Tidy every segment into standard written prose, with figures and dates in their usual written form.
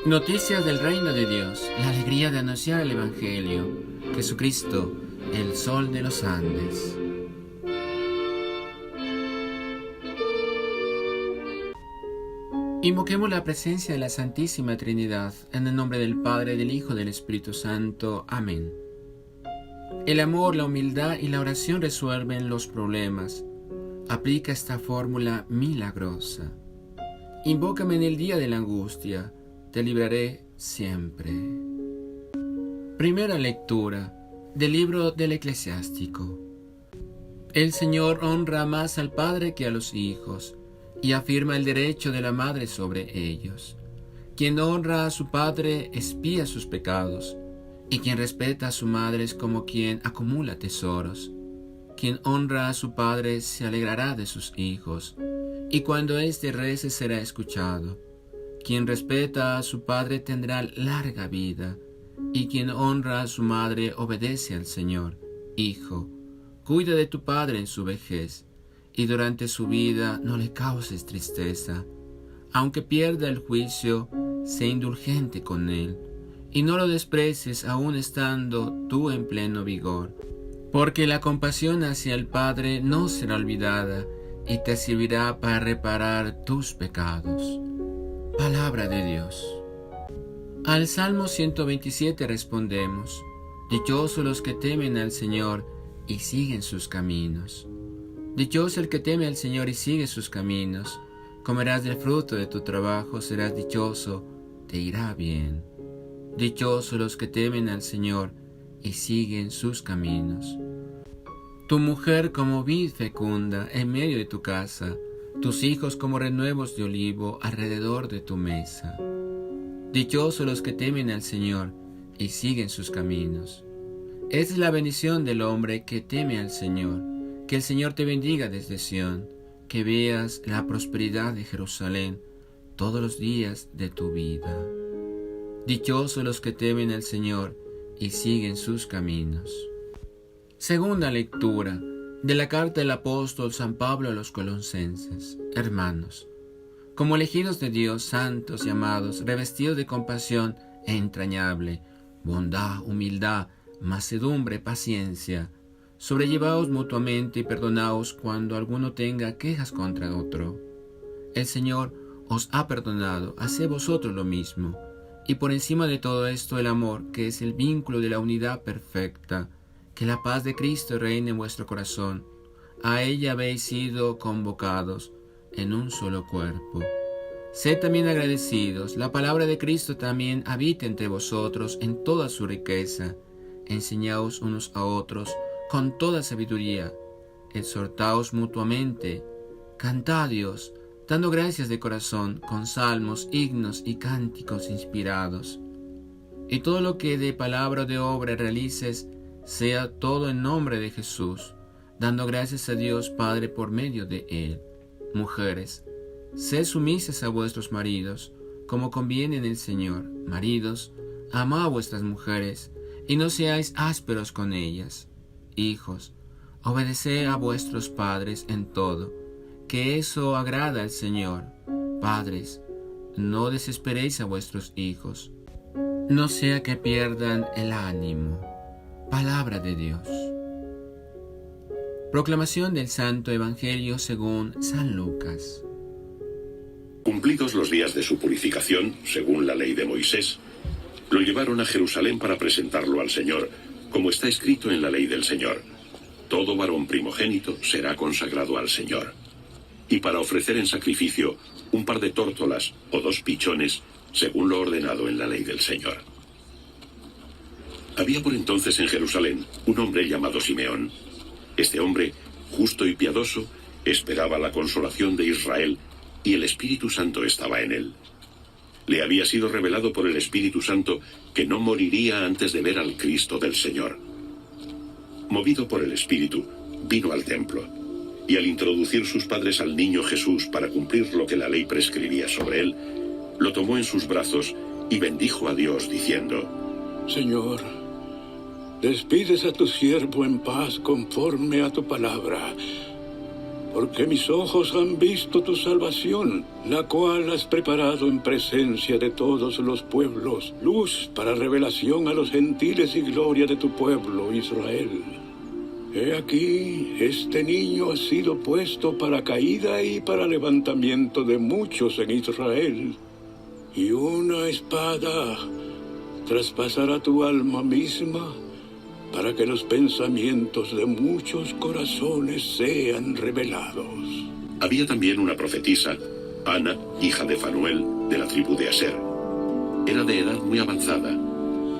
Noticias del reino de Dios, la alegría de anunciar el Evangelio. Jesucristo, el sol de los Andes. Invoquemos la presencia de la Santísima Trinidad, en el nombre del Padre, del Hijo y del Espíritu Santo. Amén. El amor, la humildad y la oración resuelven los problemas. Aplica esta fórmula milagrosa. Invócame en el día de la angustia, te libraré siempre. Primera lectura del libro del Eclesiástico. El Señor honra más al padre que a los hijos, y afirma el derecho de la madre sobre ellos. Quien honra a su padre expía sus pecados, y quien respeta a su madre es como quien acumula tesoros. Quien honra a su padre se alegrará de sus hijos, y cuando éste rece será escuchado. Quien respeta a su padre tendrá larga vida, y quien honra a su madre obedece al Señor. Hijo, cuida de tu padre en su vejez, y durante su vida no le causes tristeza. Aunque pierda el juicio, sé indulgente con él, y no lo desprecies aun estando tú en pleno vigor. Porque la compasión hacia el Padre no será olvidada, y te servirá para reparar tus pecados. Palabra de Dios. Al Salmo 127 respondemos: Dichosos los que temen al Señor y siguen sus caminos. Dichoso el que teme al Señor y sigue sus caminos. Comerás del fruto de tu trabajo, serás dichoso, te irá bien. Dichosos los que temen al Señor y siguen sus caminos. Tu mujer como vid fecunda en medio de tu casa, tus hijos como renuevos de olivo alrededor de tu mesa. Dichosos los que temen al Señor y siguen sus caminos. Esta es la bendición del hombre que teme al Señor. Que el Señor te bendiga desde Sión, que veas la prosperidad de Jerusalén todos los días de tu vida. Dichosos los que temen al Señor y siguen sus caminos. Segunda lectura de la carta del apóstol San Pablo a los Colosenses. Hermanos, como elegidos de Dios, santos y amados, revestidos de compasión entrañable, bondad, humildad, mansedumbre, paciencia, sobrellevaos mutuamente y perdonaos cuando alguno tenga quejas contra otro. El Señor os ha perdonado, haced vosotros lo mismo. Y por encima de todo esto el amor, que es el vínculo de la unidad perfecta. Que la paz de Cristo reine en vuestro corazón. A ella habéis sido convocados en un solo cuerpo. Sed también agradecidos. La palabra de Cristo también habita entre vosotros en toda su riqueza. Enseñaos unos a otros con toda sabiduría. Exhortaos mutuamente. Cantad a Dios, dando gracias de corazón, con salmos, himnos y cánticos inspirados. Y todo lo que de palabra o de obra realices, sea todo en nombre de Jesús, dando gracias a Dios Padre por medio de Él. Mujeres, sed sumisas a vuestros maridos, como conviene en el Señor. Maridos, amad a vuestras mujeres, y no seáis ásperos con ellas. Hijos, obedeced a vuestros padres en todo, que eso agrada al Señor. Padres, no desesperéis a vuestros hijos, no sea que pierdan el ánimo. Palabra de Dios. Proclamación del Santo Evangelio según San Lucas. Cumplidos los días de su purificación, según la ley de Moisés, lo llevaron a Jerusalén para presentarlo al Señor, como está escrito en la ley del Señor. Todo varón primogénito será consagrado al Señor. Y para ofrecer en sacrificio un par de tórtolas o 2 pichones, según lo ordenado en la ley del Señor. Había por entonces en Jerusalén un hombre llamado Simeón. Este hombre, justo y piadoso, esperaba la consolación de Israel, y el Espíritu Santo estaba en él. Le había sido revelado por el Espíritu Santo que no moriría antes de ver al Cristo del Señor. Movido por el Espíritu, vino al templo, y al introducir sus padres al niño Jesús para cumplir lo que la ley prescribía sobre él, lo tomó en sus brazos y bendijo a Dios diciendo: Señor, despides a tu siervo en paz conforme a tu palabra, porque mis ojos han visto tu salvación, la cual has preparado en presencia de todos los pueblos, luz para revelación a los gentiles y gloria de tu pueblo Israel. He aquí, este niño ha sido puesto para caída y para levantamiento de muchos en Israel, y una espada traspasará tu alma misma, para que los pensamientos de muchos corazones sean revelados. Había también una profetisa, Ana, hija de Fanuel, de la tribu de Aser. Era de edad muy avanzada.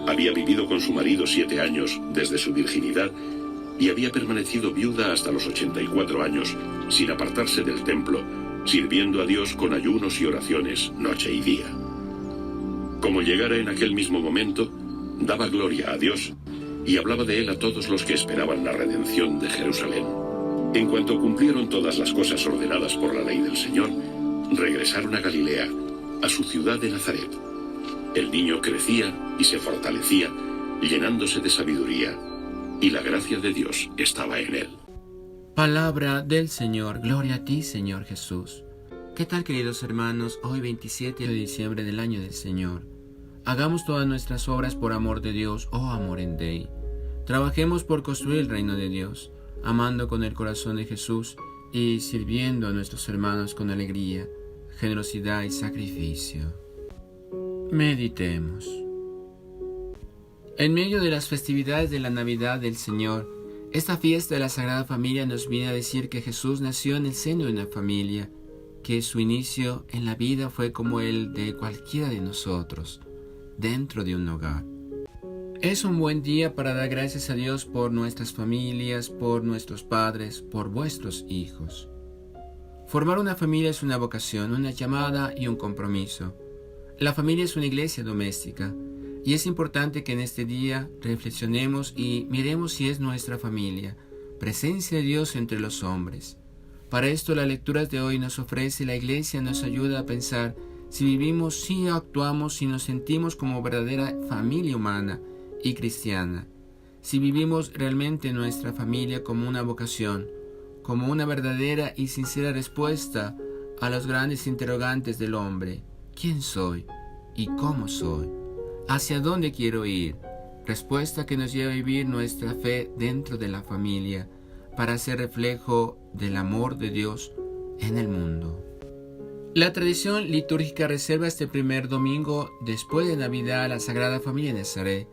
Había vivido con su marido 7 años desde su virginidad y había permanecido viuda hasta los 84 años, sin apartarse del templo, sirviendo a Dios con ayunos y oraciones noche y día. Como llegara en aquel mismo momento, daba gloria a Dios y hablaba de él a todos los que esperaban la redención de Jerusalén. En cuanto cumplieron todas las cosas ordenadas por la ley del Señor, regresaron a Galilea, a su ciudad de Nazaret. El niño crecía y se fortalecía, llenándose de sabiduría, y la gracia de Dios estaba en él. Palabra del Señor, gloria a ti, Señor Jesús. ¿Qué tal, queridos hermanos? Hoy 27 de diciembre del año del Señor. Hagamos todas nuestras obras por amor de Dios, oh Amor Dei. Trabajemos por construir el reino de Dios, amando con el corazón de Jesús y sirviendo a nuestros hermanos con alegría, generosidad y sacrificio. Meditemos. En medio de las festividades de la Navidad del Señor, esta fiesta de la Sagrada Familia nos viene a decir que Jesús nació en el seno de una familia, que su inicio en la vida fue como el de cualquiera de nosotros, dentro de un hogar. Es un buen día para dar gracias a Dios por nuestras familias, por nuestros padres, por vuestros hijos. Formar una familia es una vocación, una llamada y un compromiso. La familia es una iglesia doméstica y es importante que en este día reflexionemos y miremos si es nuestra familia, presencia de Dios entre los hombres. Para esto las lecturas de hoy nos ofrece la iglesia, nos ayuda a pensar si vivimos, si actuamos, si nos sentimos como verdadera familia humana y cristiana, si vivimos realmente nuestra familia como una vocación, como una verdadera y sincera respuesta a los grandes interrogantes del hombre: ¿quién soy? ¿Y cómo soy? ¿Hacia dónde quiero ir? Respuesta que nos lleva a vivir nuestra fe dentro de la familia, para ser reflejo del amor de Dios en el mundo. La tradición litúrgica reserva este primer domingo después de Navidad a la Sagrada Familia de Nazaret.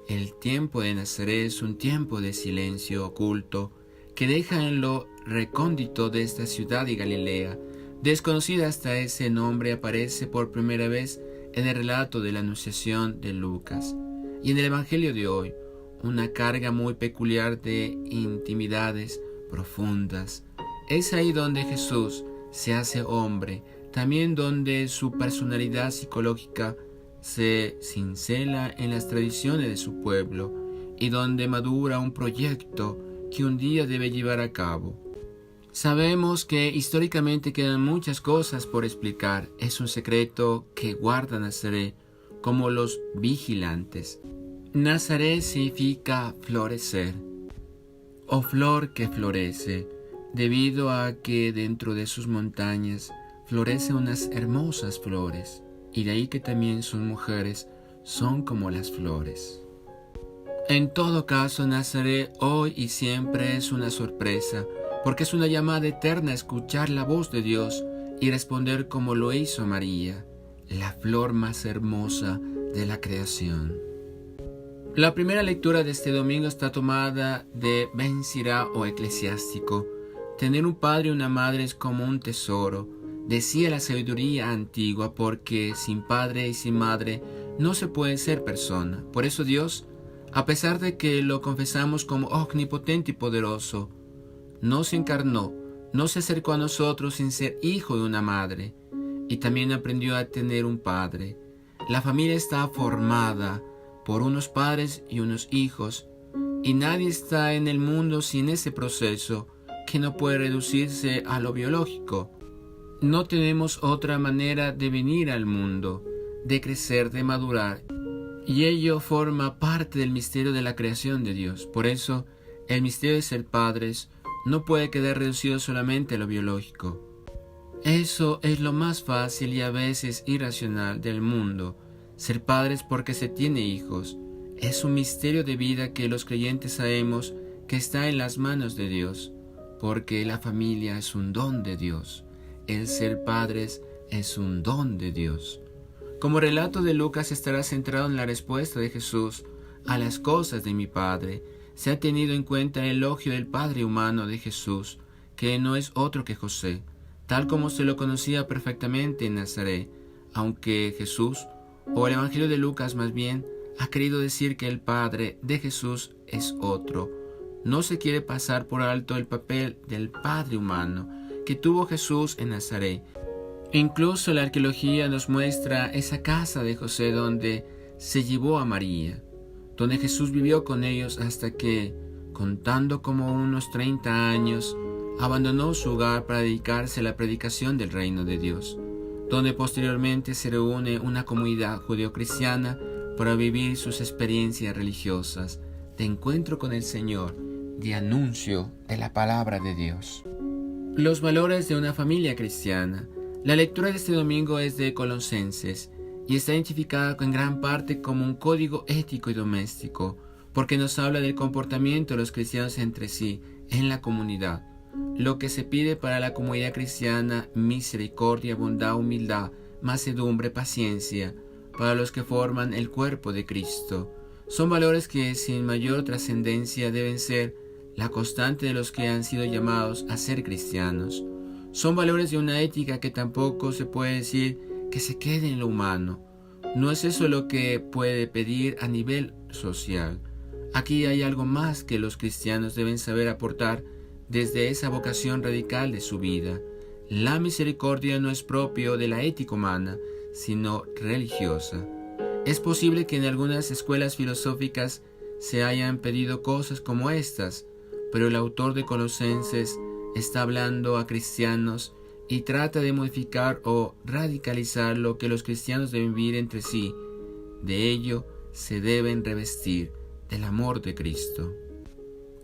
El tiempo de Nazaret es un tiempo de silencio oculto que deja en lo recóndito de esta ciudad de Galilea, desconocida hasta ese nombre, aparece por primera vez en el relato de la Anunciación de Lucas. Y en el Evangelio de hoy, una carga muy peculiar de intimidades profundas. Es ahí donde Jesús se hace hombre, también donde su personalidad psicológica se cincela en las tradiciones de su pueblo y donde madura un proyecto que un día debe llevar a cabo. Sabemos que históricamente quedan muchas cosas por explicar. Es un secreto que guarda Nazaret como los vigilantes. Nazaret significa florecer o flor que florece, debido a que dentro de sus montañas florecen unas hermosas flores, y de ahí que también sus mujeres son como las flores. En todo caso, Nazaret hoy y siempre es una sorpresa, porque es una llamada eterna a escuchar la voz de Dios y responder como lo hizo María, la flor más hermosa de la creación. La primera lectura de este domingo está tomada de Ben Sirá o Eclesiástico. Tener un padre y una madre es como un tesoro, decía la sabiduría antigua, porque sin padre y sin madre no se puede ser persona. Por eso Dios, a pesar de que lo confesamos como omnipotente y poderoso, no se encarnó, no se acercó a nosotros sin ser hijo de una madre, y también aprendió a tener un padre. La familia está formada por unos padres y unos hijos, y nadie está en el mundo sin ese proceso que no puede reducirse a lo biológico. No tenemos otra manera de venir al mundo, de crecer, de madurar, y ello forma parte del misterio de la creación de Dios. Por eso, el misterio de ser padres no puede quedar reducido solamente a lo biológico. Eso es lo más fácil y a veces irracional del mundo. Ser padres porque se tiene hijos es un misterio de vida que los creyentes sabemos que está en las manos de Dios, porque la familia es un don de Dios. El ser padres es un don de Dios. Como relato de Lucas estará centrado en la respuesta de Jesús a las cosas de mi Padre. Se ha tenido en cuenta el elogio del Padre humano de Jesús, que no es otro que José, tal como se lo conocía perfectamente en Nazaret, aunque Jesús, o el Evangelio de Lucas más bien, ha querido decir que el Padre de Jesús es otro. No se quiere pasar por alto el papel del Padre humano que tuvo Jesús en Nazaret. Incluso la arqueología nos muestra esa casa de José donde se llevó a María, donde Jesús vivió con ellos hasta que, contando como unos 30 años, abandonó su hogar para dedicarse a la predicación del reino de Dios, donde posteriormente se reúne una comunidad judeocristiana para vivir sus experiencias religiosas de encuentro con el Señor, de anuncio de la palabra de Dios. Los valores de una familia cristiana. La lectura de este domingo es de Colosenses y está identificada en gran parte como un código ético y doméstico, porque nos habla del comportamiento de los cristianos entre sí en la comunidad. Lo que se pide para la comunidad cristiana: misericordia, bondad, humildad, mansedumbre, paciencia, para los que forman el cuerpo de Cristo. Son valores que sin mayor trascendencia deben ser la constante de los que han sido llamados a ser cristianos. Son valores de una ética que tampoco se puede decir que se quede en lo humano. No es eso lo que puede pedir a nivel social. Aquí hay algo más que los cristianos deben saber aportar desde esa vocación radical de su vida. La misericordia no es propio de la ética humana, sino religiosa. Es posible que en algunas escuelas filosóficas se hayan pedido cosas como estas, pero el autor de Colosenses está hablando a cristianos y trata de modificar o radicalizar lo que los cristianos deben vivir entre sí. De ello se deben revestir del amor de Cristo.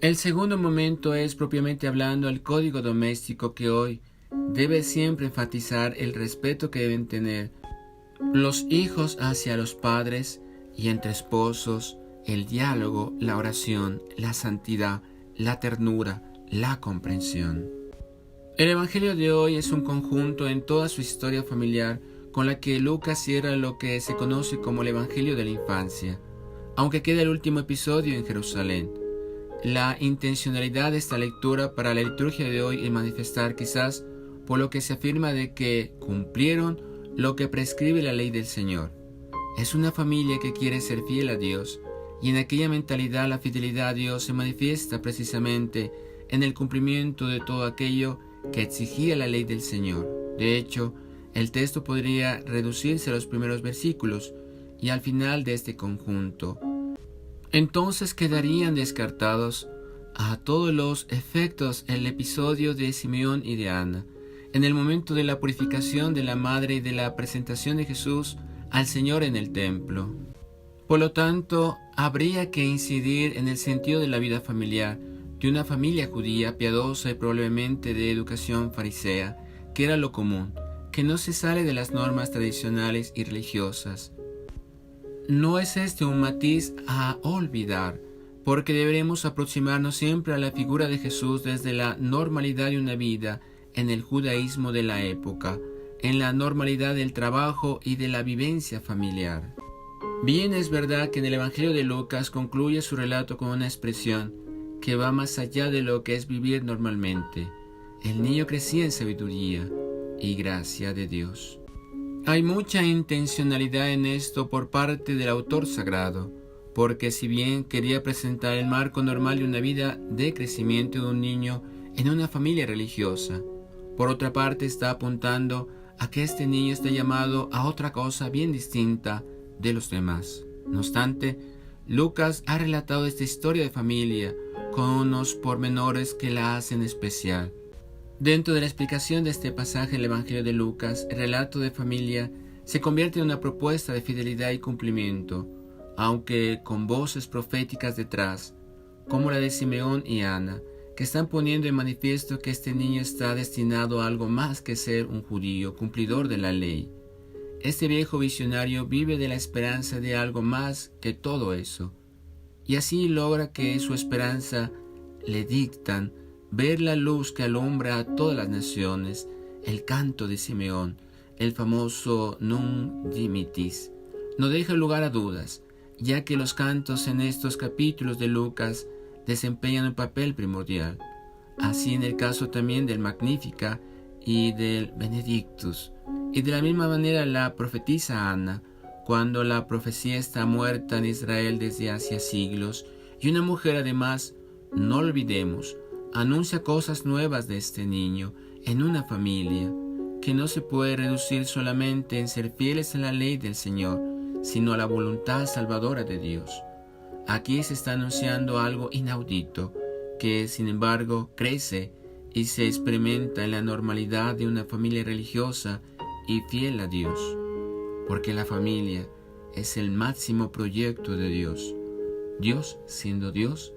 El segundo momento es propiamente hablando el código doméstico, que hoy debe siempre enfatizar el respeto que deben tener los hijos hacia los padres, y entre esposos el diálogo, la oración, la santidad, la ternura, la comprensión. El Evangelio de hoy es un conjunto en toda su historia familiar con la que Lucas cierra lo que se conoce como el Evangelio de la infancia, aunque queda el último episodio en Jerusalén. La intencionalidad de esta lectura para la liturgia de hoy es manifestar quizás por lo que se afirma de que cumplieron lo que prescribe la ley del Señor. Es una familia que quiere ser fiel a Dios, y en aquella mentalidad la fidelidad a Dios se manifiesta precisamente en el cumplimiento de todo aquello que exigía la ley del Señor. De hecho, el texto podría reducirse a los primeros versículos y al final de este conjunto. Entonces quedarían descartados a todos los efectos el episodio de Simeón y de Ana, en el momento de la purificación de la madre y de la presentación de Jesús al Señor en el templo. Por lo tanto, habría que incidir en el sentido de la vida familiar de una familia judía piadosa y probablemente de educación farisea, que era lo común, que no se sale de las normas tradicionales y religiosas. No es este un matiz a olvidar, porque deberemos aproximarnos siempre a la figura de Jesús desde la normalidad de una vida en el judaísmo de la época, en la normalidad del trabajo y de la vivencia familiar. Bien es verdad que en el Evangelio de Lucas concluye su relato con una expresión que va más allá de lo que es vivir normalmente. El niño crecía en sabiduría y gracia de Dios. Hay mucha intencionalidad en esto por parte del autor sagrado, porque si bien quería presentar el marco normal de una vida de crecimiento de un niño en una familia religiosa, por otra parte está apuntando a que este niño está llamado a otra cosa bien distinta de los demás. No obstante, Lucas ha relatado esta historia de familia con unos pormenores que la hacen especial. Dentro de la explicación de este pasaje en el Evangelio de Lucas, el relato de familia se convierte en una propuesta de fidelidad y cumplimiento, aunque con voces proféticas detrás, como la de Simeón y Ana, que están poniendo en manifiesto que este niño está destinado a algo más que ser un judío cumplidor de la ley. Este viejo visionario vive de la esperanza de algo más que todo eso, y así logra que su esperanza le dictan ver la luz que alumbra a todas las naciones, el canto de Simeón, el famoso Nunc Dimittis. No deja lugar a dudas, ya que los cantos en estos capítulos de Lucas desempeñan un papel primordial. Así en el caso también del Magnificat y del Benedictus. Y de la misma manera la profetisa Ana, cuando la profecía está muerta en Israel desde hace siglos, y una mujer además, no olvidemos, anuncia cosas nuevas de este niño en una familia, que no se puede reducir solamente en ser fieles a la ley del Señor, sino a la voluntad salvadora de Dios. Aquí se está anunciando algo inaudito, que sin embargo crece y se experimenta en la normalidad de una familia religiosa y fiel a Dios, porque la familia es el máximo proyecto de Dios. Dios, siendo Dios,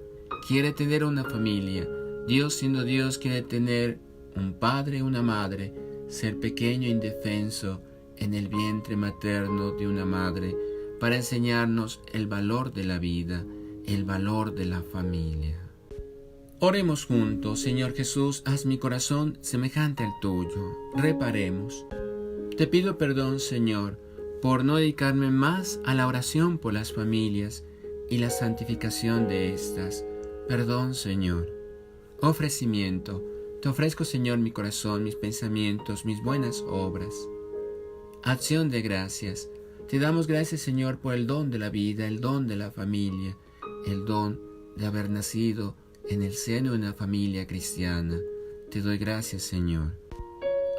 quiere tener una familia. Dios, siendo Dios, quiere tener un padre y una madre, ser pequeño e indefenso en el vientre materno de una madre, para enseñarnos el valor de la vida, el valor de la familia. Oremos juntos. Señor Jesús, haz mi corazón semejante al tuyo. Reparemos. Te pido perdón, Señor, por no dedicarme más a la oración por las familias y la santificación de estas. Perdón, Señor. Ofrecimiento. Te ofrezco, Señor, mi corazón, mis pensamientos, mis buenas obras. Acción de gracias. Te damos gracias, Señor, por el don de la vida, el don de la familia, el don de haber nacido en el seno de una familia cristiana. Te doy gracias, Señor.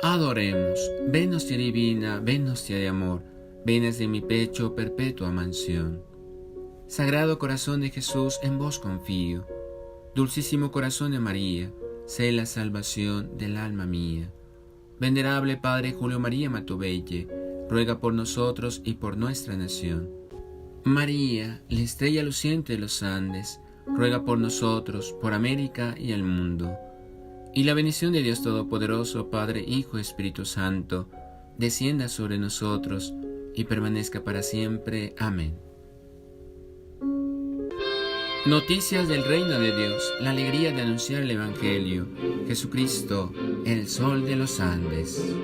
Adoremos. Ven hostia divina, ven hostia de amor, ven desde mi pecho perpetua mansión. Sagrado corazón de Jesús, en vos confío. Dulcísimo corazón de María, sé la salvación del alma mía. Venerable Padre Julio María Matubelle, ruega por nosotros y por nuestra nación. María, la estrella luciente de los Andes, ruega por nosotros, por América y el mundo. Y la bendición de Dios Todopoderoso, Padre, Hijo y Espíritu Santo, descienda sobre nosotros y permanezca para siempre. Amén. Noticias del reino de Dios, la alegría de anunciar el Evangelio. Jesucristo, el sol de los Andes.